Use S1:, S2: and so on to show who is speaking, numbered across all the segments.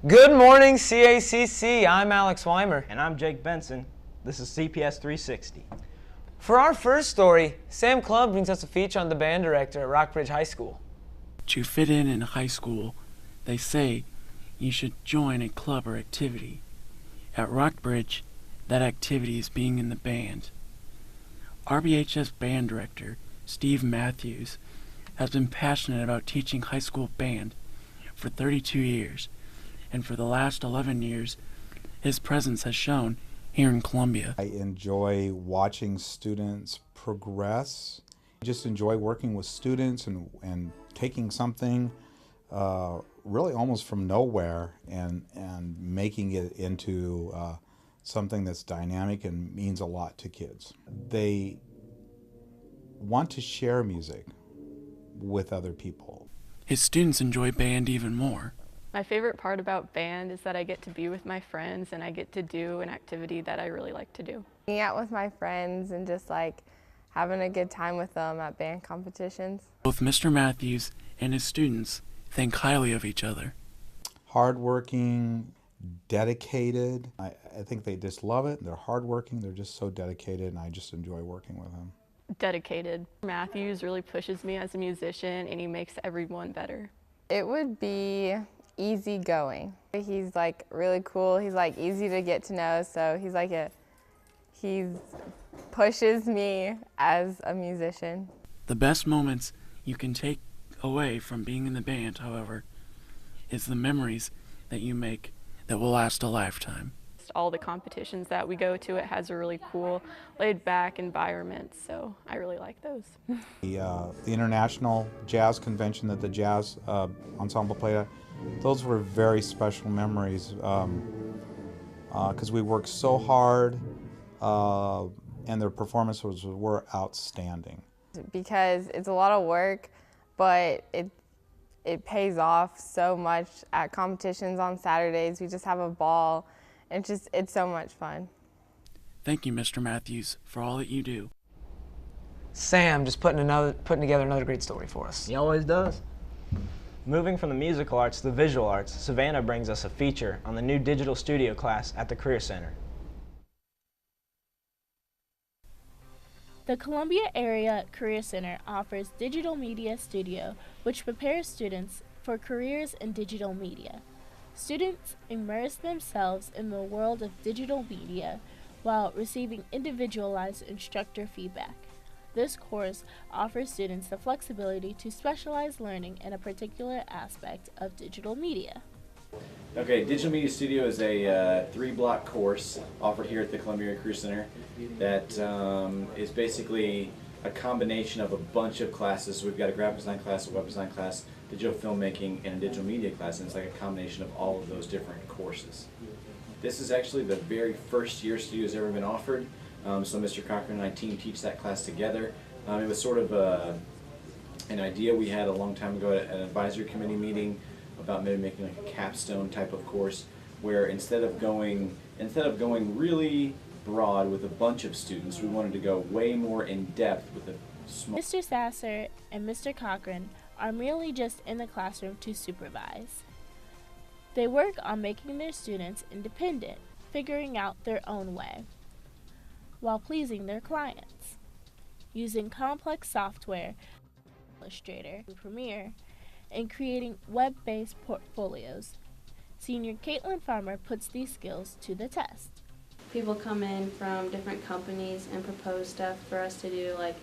S1: Good morning, CACC. I'm Alex Weimer.
S2: And I'm Jake Benson. This is CPS360.
S1: For our first story, Sam Clubb brings us a feature on the band director at Rockbridge High School.
S3: To fit in high school, they say you should join a club or activity. At Rockbridge, that activity is being in the band. RBHS band director Steve Matthews has been passionate about teaching high school band for 32 years, and for the last 11 years, his presence has shown here in Columbia.
S4: I enjoy watching students progress. I just enjoy working with students and taking something really almost from nowhere and making it into something that's dynamic and means a lot to kids. They want to share music with other people.
S3: His students enjoy band even more.
S5: My favorite part about band is that I get to be with my friends and I get to do an activity that I really like to do.
S6: Hanging out with my friends and just like having a good time with them at band competitions.
S3: Both Mr. Matthews and his students think highly of each other.
S4: Hardworking, dedicated. I think they just love it. They're hardworking. They're just so dedicated, and I just enjoy working with them.
S5: Dedicated. Matthews really pushes me as a musician and he makes everyone better.
S6: It would be easygoing. He's like really cool. He's like easy to get to know. So he pushes me as a musician.
S3: The best moments you can take away from being in the band, however, is the memories that you make that will last a lifetime.
S5: All the competitions that we go to, it has a really cool, laid-back environment, so I really like those.
S4: The International Jazz Convention that the Jazz Ensemble played at, those were very special memories because we worked so hard and their performances were outstanding.
S6: Because it's a lot of work, but it pays off so much at competitions on Saturdays. We just have a ball. And it's so much fun.
S3: Thank you, Mr. Matthews, for all that you do.
S1: Sam just putting together another great story for us.
S2: He always does. Moving from the musical arts to the visual arts, Savannah brings us a feature on the new digital studio class at the Career Center.
S7: The Columbia Area Career Center offers Digital Media Studio, which prepares students for careers in digital media. Students immerse themselves in the world of digital media while receiving individualized instructor feedback. This course offers students the flexibility to specialize learning in a particular aspect of digital media.
S8: Okay, Digital Media Studio is a 3-block course offered here at the Columbia Career Center that is basically a combination of a bunch of classes. We've got a graphic design class, a web design class, digital filmmaking, and a digital media class, and it's like a combination of all of those different courses. This is actually the very first year studio has ever been offered, so Mr. Cochran and I team teach that class together. It was sort of an idea we had a long time ago at an advisory committee meeting about maybe making like a capstone type of course where instead of going really broad with a bunch of students, we wanted to go way more in depth with a small.
S7: Mr. Sasser and Mr. Cochran are merely just in the classroom to supervise. They work on making their students independent, figuring out their own way, while pleasing their clients. Using complex software, Illustrator, and Premiere, and creating web-based portfolios. Senior Caitlin Farmer puts these skills to the test.
S9: People come in from different companies and propose stuff for us to do. Like,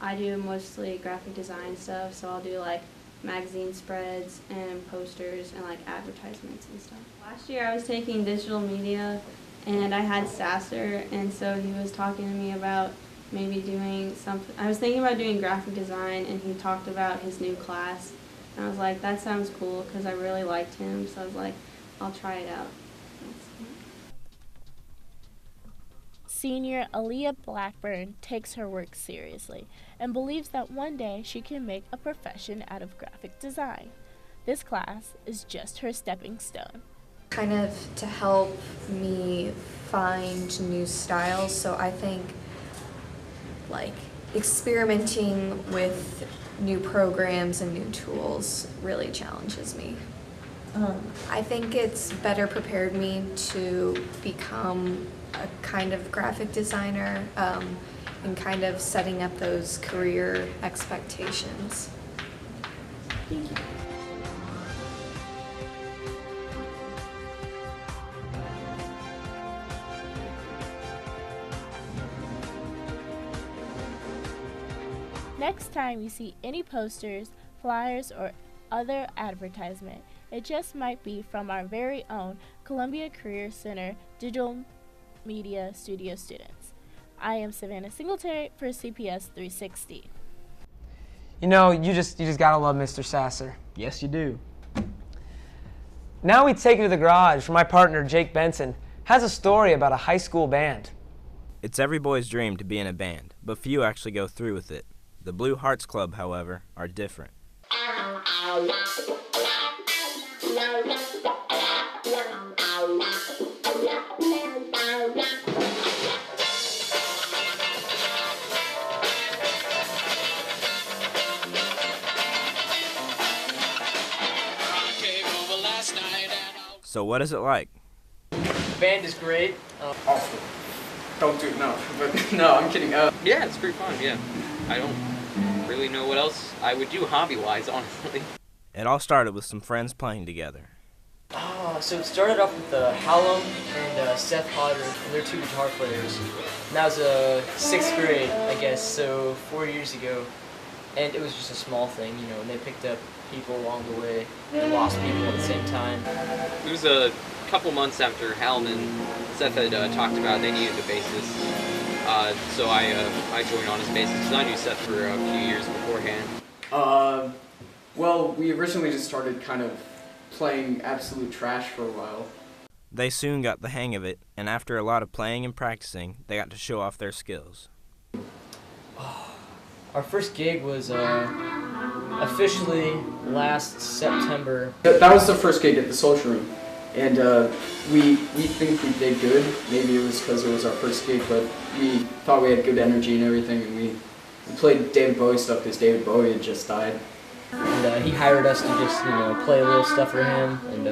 S9: I do mostly graphic design stuff, so I'll do like magazine spreads and posters and like advertisements and stuff. Last year I was taking digital media and I had Sasser, and so he was talking to me about maybe doing something. I was thinking about doing graphic design, and he talked about his new class, and I was like, that sounds cool, because I really liked him, so I was like, I'll try it out.
S7: Senior Aaliyah Blackburn takes her work seriously and believes that one day she can make a profession out of graphic design. This class is just her stepping stone.
S10: Kind of to help me find new styles, so I think like experimenting with new programs and new tools really challenges me. I think it's better prepared me to become a kind of graphic designer and kind of setting up those career expectations.
S7: Thank you. Next time you see any posters, flyers, or other advertisement, it just might be from our very own Columbia Career Center Digital Media Studio students. I am Savannah Singletary for CPS360.
S1: You know, you just gotta love Mr. Sasser.
S2: Yes, you do.
S1: Now we take you to the garage where my partner, Jake Benson, has a story about a high school band.
S2: It's every boy's dream to be in a band, but few actually go through with it. The Blue Hearts Club, however, are different. So what is it like?
S11: The band is great. Awful. Don't do it, no. But no, I'm kidding.
S12: Yeah, it's pretty fun, yeah. I don't really know what else I would do hobby-wise, honestly.
S2: It all started with some friends playing together.
S11: So it started off with Hallam and Seth Hodder, and they're two guitar players. And that was 6th grade, I guess, so 4 years ago. And it was just a small thing, you know, and they picked up people along the way and lost people at the same time.
S12: It was a couple months after Hallam and Seth had talked about they needed a bassist. So I joined on as bassist because I knew Seth for a few years beforehand.
S11: Well, we originally just started kind of playing absolute trash for a while.
S2: They soon got the hang of it, and after a lot of playing and practicing, they got to show off their skills.
S11: Our first gig was officially last September.
S13: That was the first gig at the Social Room, and we think we did good. Maybe it was because it was our first gig, but we thought we had good energy and everything, and we played David Bowie stuff because David Bowie had just died.
S11: And he hired us to just, you know, play a little stuff for him and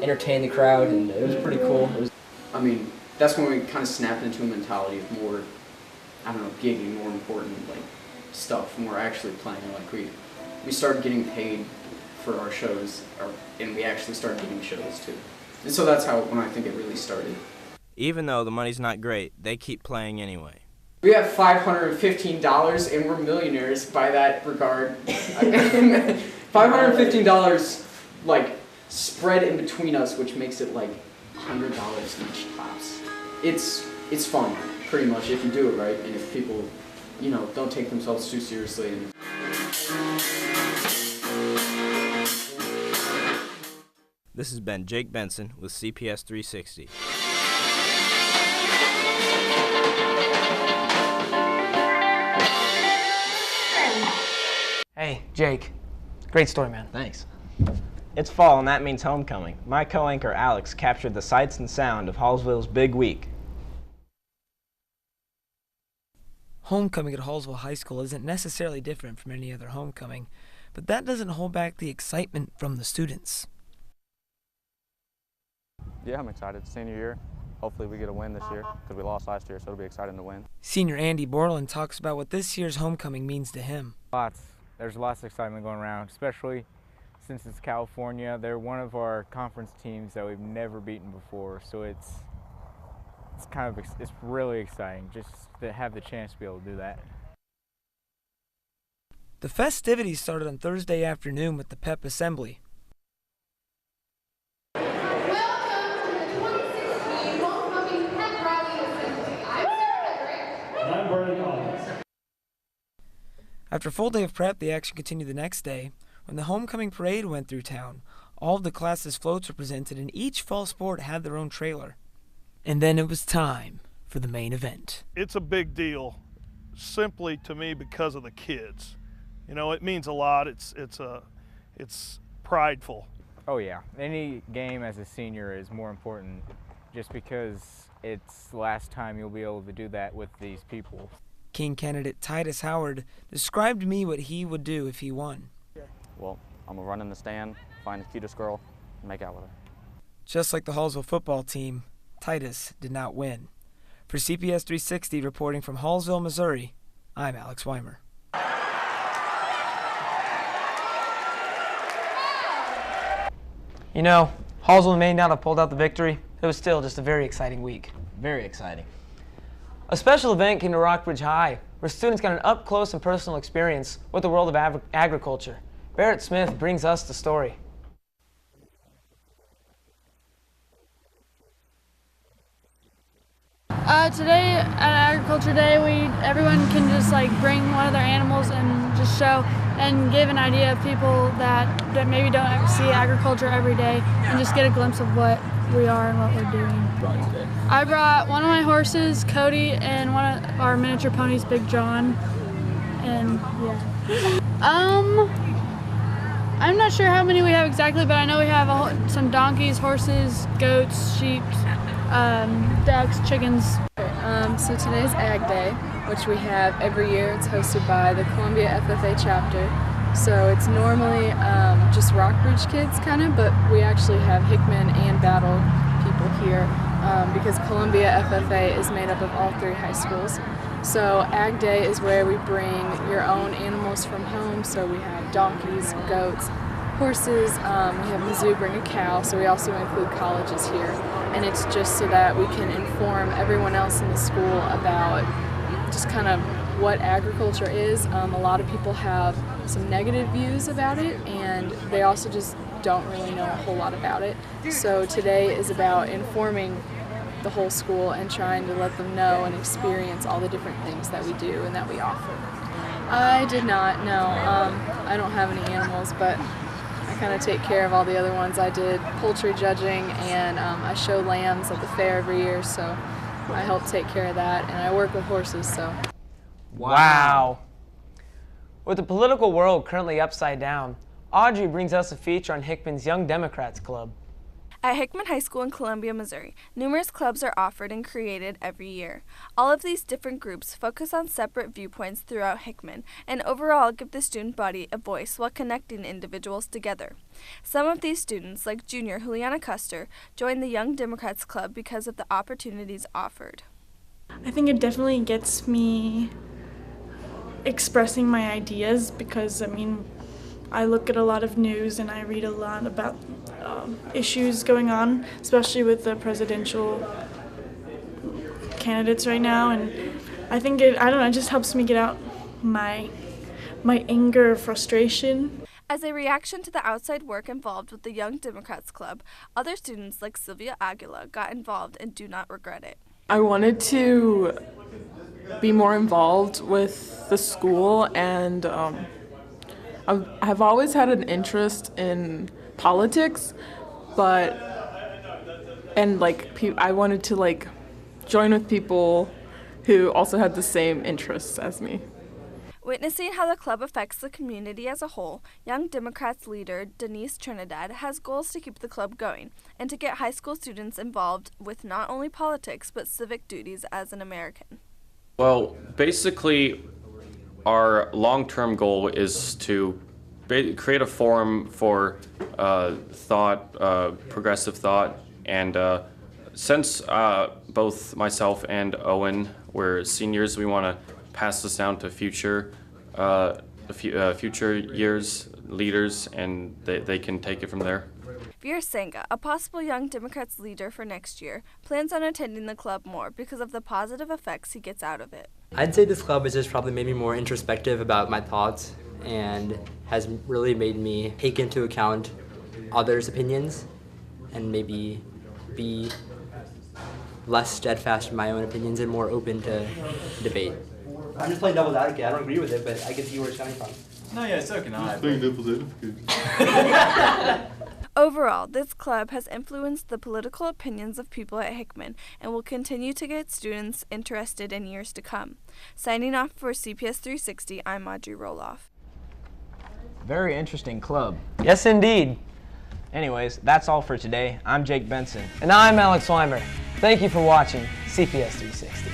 S11: entertain the crowd, and it was pretty cool.
S13: I mean, that's when we kind of snapped into a mentality of more, I don't know, gigging, more important, like, stuff, when we're actually playing. Like, we started getting paid for our shows, and we actually started getting shows, too. And so that's when I think it really started.
S2: Even though the money's not great, they keep playing anyway.
S13: We have $515, and we're millionaires by that regard. $515, like, spread in between us, which makes it like $100 each tops. It's fun, pretty much, if you do it right, and if people, you know, don't take themselves too seriously.
S2: This has been Jake Benson with CPS360.
S1: Hey, Jake. Great story, man.
S2: Thanks. It's fall, and that means homecoming. My co-anchor, Alex, captured the sights and sound of Hallsville's big week.
S1: Homecoming at Hallsville High School isn't necessarily different from any other homecoming, but that doesn't hold back the excitement from the students.
S14: Yeah, I'm excited. Senior year. Hopefully we get a win this year because we lost last year, so it'll be exciting to win.
S1: Senior Andy Borland talks about what this year's homecoming means to him.
S15: There's lots of excitement going around, especially since it's California. They're one of our conference teams that we've never beaten before, so it's really exciting just to have the chance to be able to do that.
S1: The festivities started on Thursday afternoon with the pep assembly. After a full day of prep, the action continued the next day when the homecoming parade went through town. All of the classes' floats were presented and each fall sport had their own trailer. And then it was time for the main event.
S16: It's a big deal simply to me because of the kids. You know, it means a lot. It's prideful.
S15: Oh yeah, any game as a senior is more important just because it's the last time you'll be able to do that with these people.
S1: King candidate Titus Howard described to me what he would do if he won.
S14: Well, I'm gonna run in the stand, find the cutest girl, make out with her.
S1: Just like the Hallsville football team, Titus did not win. For CPS360 reporting from Hallsville, Missouri, I'm Alex Weimer.
S17: You know, Hallsville may not have pulled out the victory. It was still just a very exciting week.
S2: Very exciting.
S17: A special event came to Rockbridge High, where students got an up-close and personal experience with the world of agriculture. Barrett Smith brings us the story.
S18: Today at Agriculture Day, everyone can just bring one of their animals and just show and give an idea of people that maybe don't see agriculture every day and just get a glimpse of what we are and what we're doing. I brought one of my horses, Cody, and one of our miniature ponies, Big John, and yeah. I'm not sure how many we have exactly, but I know we have some donkeys, horses, goats, sheep, ducks, chickens.
S19: So today's Ag Day, which we have every year. It's hosted by the Columbia FFA chapter. So it's normally just Rockbridge kids kind of, but we actually have Hickman and Battle people here because Columbia FFA is made up of all 3 high schools. So Ag Day is where we bring your own animals from home. So we have donkeys, goats, horses, we have Mizzou bring a cow, so we also include colleges here. And it's just so that we can inform everyone else in the school about just kind of what agriculture is. A lot of people have some negative views about it, and they also just don't really know a whole lot about it. So today is about informing the whole school and trying to let them know and experience all the different things that we do and that we offer. I did not, no. I don't have any animals, but I kind of take care of all the other ones. I did poultry judging, and I show lambs at the fair every year, so I help take care of that, and I work with horses, so.
S17: Wow. With the political world currently upside down, Audrey brings us a feature on Hickman's Young Democrats Club.
S20: At Hickman High School in Columbia, Missouri, numerous clubs are offered and created every year. All of these different groups focus on separate viewpoints throughout Hickman and overall give the student body a voice while connecting individuals together. Some of these students, like junior Juliana Custer, joined the Young Democrats Club because of the opportunities offered.
S21: I think it definitely gets me expressing my ideas because, I look at a lot of news and I read a lot about issues going on, especially with the presidential candidates right now, and I think it just helps me get out my anger, frustration.
S20: As a reaction to the outside work involved with the Young Democrats Club, other students like Sylvia Aguila got involved and do not regret it.
S22: I wanted to be more involved with the school, and I've always had an interest in politics, I wanted to join with people who also had the same interests as me.
S20: Witnessing how the club affects the community as a whole, Young Democrats leader Denise Trinidad has goals to keep the club going and to get high school students involved with not only politics but civic duties as an American.
S23: Well, basically, our long-term goal is to create a forum for thought, progressive thought, and since both myself and Owen were seniors, we want to pass this down to future years leaders, and they can take it from there.
S20: Veer Sangha, a possible Young Democrats leader for next year, plans on attending the club more because of the positive effects he gets out of it.
S24: I'd say this club has just probably made me more introspective about my thoughts and has really made me take into account others' opinions and maybe be less steadfast in my own opinions and more open to debate. I'm just playing devil's advocate. I don't agree with it, but I can see where it's coming from.
S23: No, yeah, so can I.
S24: Playing devil's advocate.
S20: Overall, this club has influenced the political opinions of people at Hickman and will continue to get students interested in years to come. Signing off for CPS 360, I'm Audrey Roloff.
S2: Very interesting club.
S17: Yes, indeed.
S2: Anyways, that's all for today. I'm Jake Benson.
S17: And I'm Alex Weimer. Thank you for watching CPS 360.